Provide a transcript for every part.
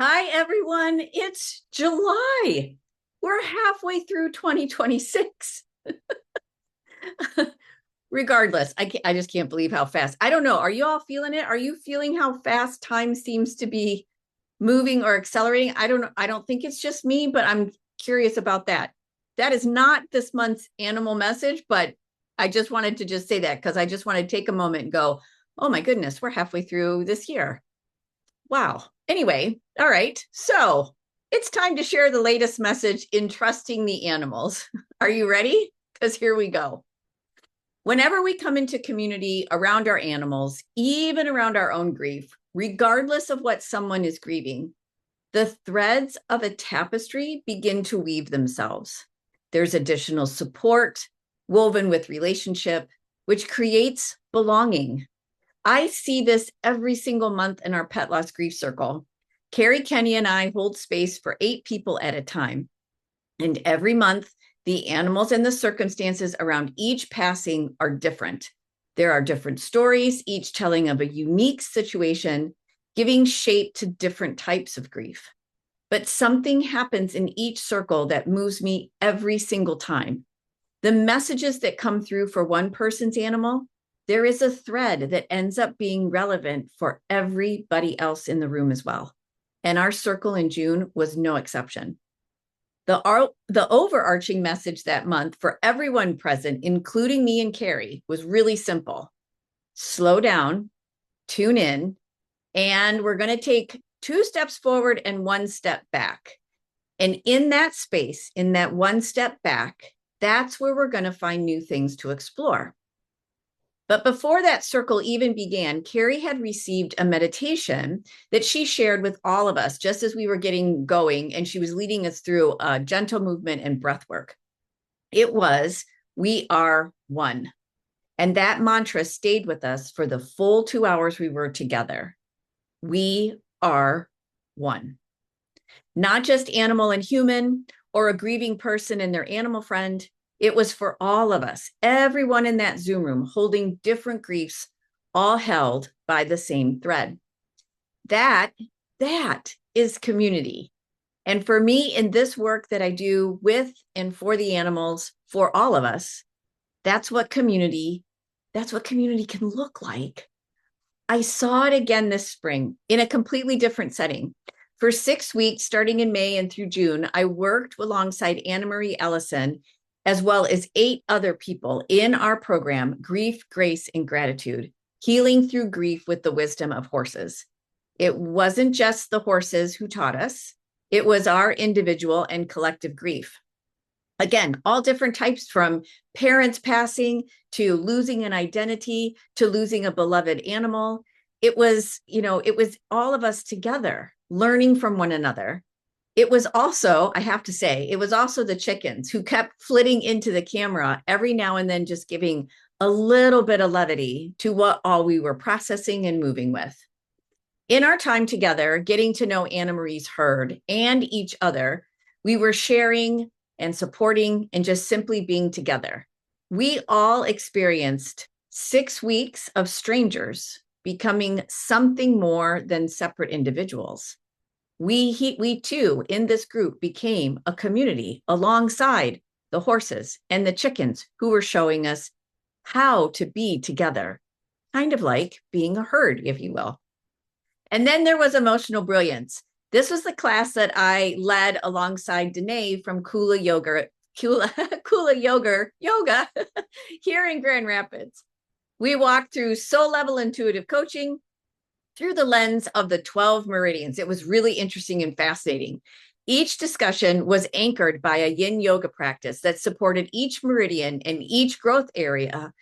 Hi, everyone. It's July. We're halfway through 2026. Regardless, I just can't believe how fast. I don't know. Are you all feeling it? Are you feeling how fast time seems to be moving or accelerating? I don't know. I don't think it's just me, but I'm curious about that. That is not this month's animal message, but I just wanted to just say that because I just want to take a moment and go, oh my goodness, we're halfway through this year. Wow. Anyway, all right. So it's time to share the latest message in trusting the animals. Are you ready? Because here we go. Whenever we come into community around our animals, even around our own grief, regardless of what someone is grieving, the threads of a tapestry begin to weave themselves. There's additional support woven with relationship, which creates belonging. I see this every single month in our pet loss grief circle. Carrie, Kenny, and I hold space for 8 people at a time. And every month, the animals and the circumstances around each passing are different. There are different stories, each telling of a unique situation, giving shape to different types of grief. But something happens in each circle that moves me every single time. The messages that come through for one person's animal, there is a thread that ends up being relevant for everybody else in the room as well. And our circle in June was no exception. The overarching message that month for everyone present, including me and Carrie, was really simple. Slow down, tune in, and we're going to take 2 steps forward and 1 step back. And in that space, in that 1 step back, that's where we're going to find new things to explore. But before that circle even began, Carrie had received a meditation that she shared with all of us just as we were getting going, and she was leading us through gentle movement and breath work. It was, "We are one." And that mantra stayed with us for the full 2 hours we were together. We are one. Not just animal and human, or a grieving person and their animal friend. It was for all of us, everyone in that Zoom room holding different griefs, all held by the same thread. That is community. And for me, in this work that I do with and for the animals, for all of us, that's what community can look like. I saw it again this spring in a completely different setting. For 6 weeks, starting in May and through June, I worked alongside Anna Marie Ellison, as well as 8 other people in our program, Grief, Grace, and Gratitude, Healing Through Grief with the Wisdom of Horses. It wasn't just the horses who taught us. It was our individual and collective grief. Again, all different types, from parents passing to losing an identity to losing a beloved animal. It was all of us together learning from one another. It was also, I have to say, it was also the chickens who kept flitting into the camera every now and then, just giving a little bit of levity to what all we were processing and moving with. In our time together, getting to know Anna Marie's herd and each other, we were sharing and supporting and just simply being together. We all experienced 6 weeks of strangers becoming something more than separate individuals. We too, in this group, became a community alongside the horses and the chickens who were showing us how to be together, kind of like being a herd, if you will. And then there was emotional brilliance. This was the class that I led alongside Danae from Kula Yoga here in Grand Rapids. We walked through soul level intuitive coaching through the lens of the 12 meridians. It was really interesting and fascinating. Each discussion was anchored by a yin yoga practice that supported each meridian and each growth area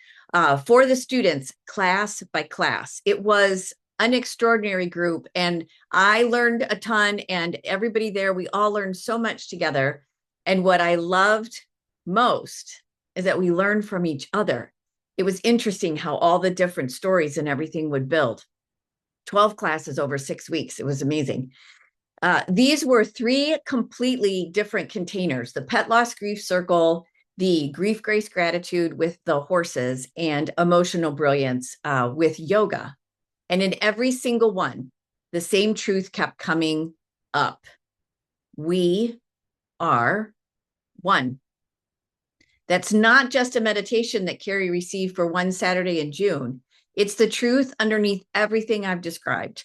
for the students, class by class. It was an extraordinary group, and I learned a ton, and everybody there, we all learned so much together. And what I loved most is that we learned from each other. It was interesting how all the different stories and everything would build. 12 classes over 6 weeks. It was amazing. These were 3 completely different containers: the Pet Loss Grief Circle, the Grief, Grace, Gratitude with the horses, and Emotional Brilliance with yoga. And in every single one, the same truth kept coming up. We are one. That's not just a meditation that Carrie received for one Saturday in June. It's the truth underneath everything I've described.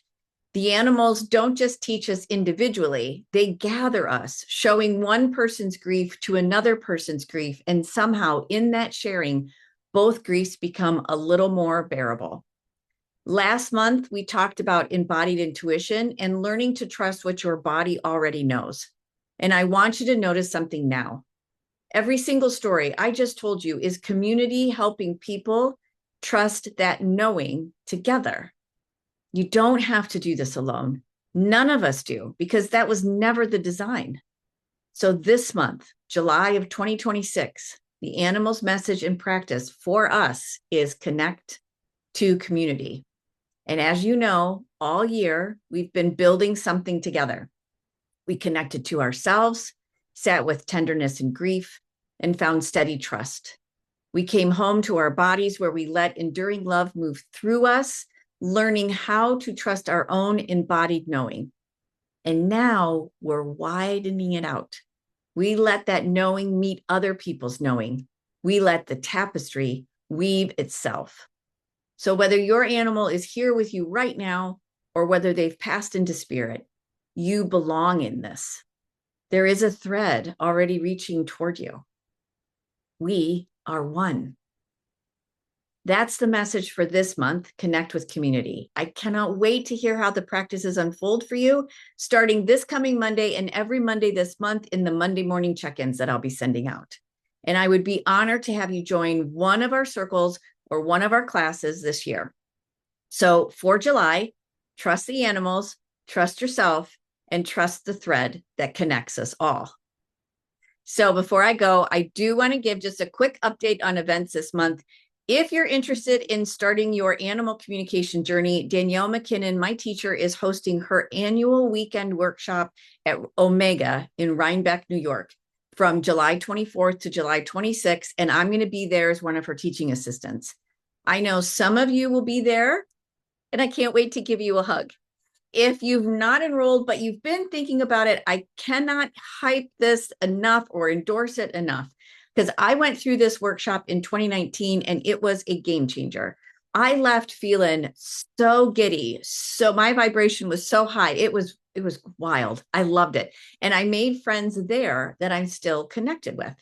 The animals don't just teach us individually, they gather us, showing one person's grief to another person's grief. And somehow in that sharing, both griefs become a little more bearable. Last month, we talked about embodied intuition and learning to trust what your body already knows. And I want you to notice something now. Every single story I just told you is community helping people trust that knowing together. You don't have to do this alone. None of us do, because that was never the design. So this month, July of 2026, the animal's message and practice for us is connect to community. And as you know, all year, we've been building something together. We connected to ourselves, sat with tenderness and grief, and found steady trust. We came home to our bodies where we let enduring love move through us, learning how to trust our own embodied knowing. And now we're widening it out. We let that knowing meet other people's knowing. We let the tapestry weave itself. So whether your animal is here with you right now or whether they've passed into spirit, you belong in this. There is a thread already reaching toward you. We are one. That's the message for this month, Connect with Community. I cannot wait to hear how the practices unfold for you, starting this coming Monday and every Monday this month in the Monday morning check-ins that I'll be sending out. And I would be honored to have you join one of our circles or one of our classes this year. So for July, trust the animals, trust yourself, and trust the thread that connects us all. So before I go, I do want to give just a quick update on events this month. If you're interested in starting your animal communication journey, Danielle McKinnon, my teacher, is hosting her annual weekend workshop at Omega in Rhinebeck, New York, from July 24th to July 26th, and I'm going to be there as one of her teaching assistants. I know some of you will be there, and I can't wait to give you a hug. If you've not enrolled, but you've been thinking about it, I cannot hype this enough or endorse it enough, because I went through this workshop in 2019 and it was a game changer. I left feeling so giddy. So my vibration was so high. It was wild. I loved it. And I made friends there that I'm still connected with.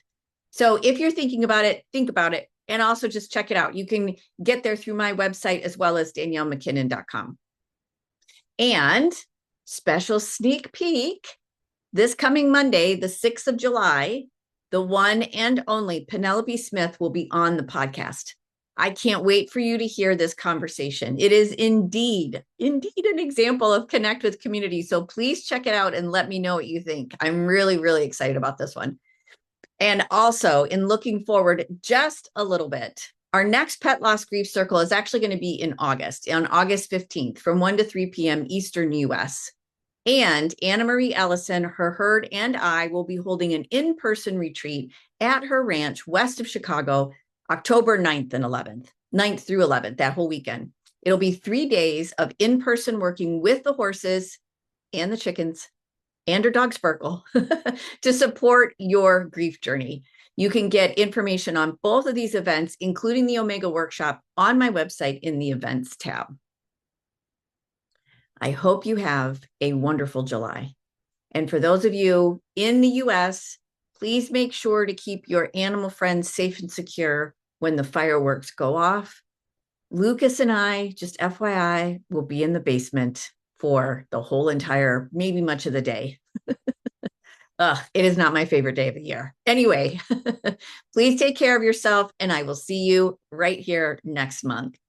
So if you're thinking about it, think about it. And also just check it out. You can get there through my website as well as daniellemckinnon.com. And special sneak peek, this coming Monday, the 6th of July, the one and only Penelope Smith will be on the podcast. I can't wait for you to hear this conversation. It is indeed an example of connect with community. So please check it out and let me know what you think. I'm really, really excited about this one. And also in looking forward just a little bit, our next Pet Loss Grief Circle is actually going to be in August, on August 15th from 1 to 3 p.m. Eastern US. And Anna Marie Ellison, her herd, and I will be holding an in-person retreat at her ranch west of Chicago, October 9th and 11th, 9th through 11th, that whole weekend. It'll be 3 days of in-person working with the horses and the chickens and her dog Sparkle to support your grief journey. You can get information on both of these events, including the Omega workshop, on my website in the events tab. I hope you have a wonderful July. And for those of you in the US, please make sure to keep your animal friends safe and secure when the fireworks go off. Lucas and I, just FYI, will be in the basement for the whole entire, maybe much of the day. It is not my favorite day of the year. Anyway, please take care of yourself, and I will see you right here next month.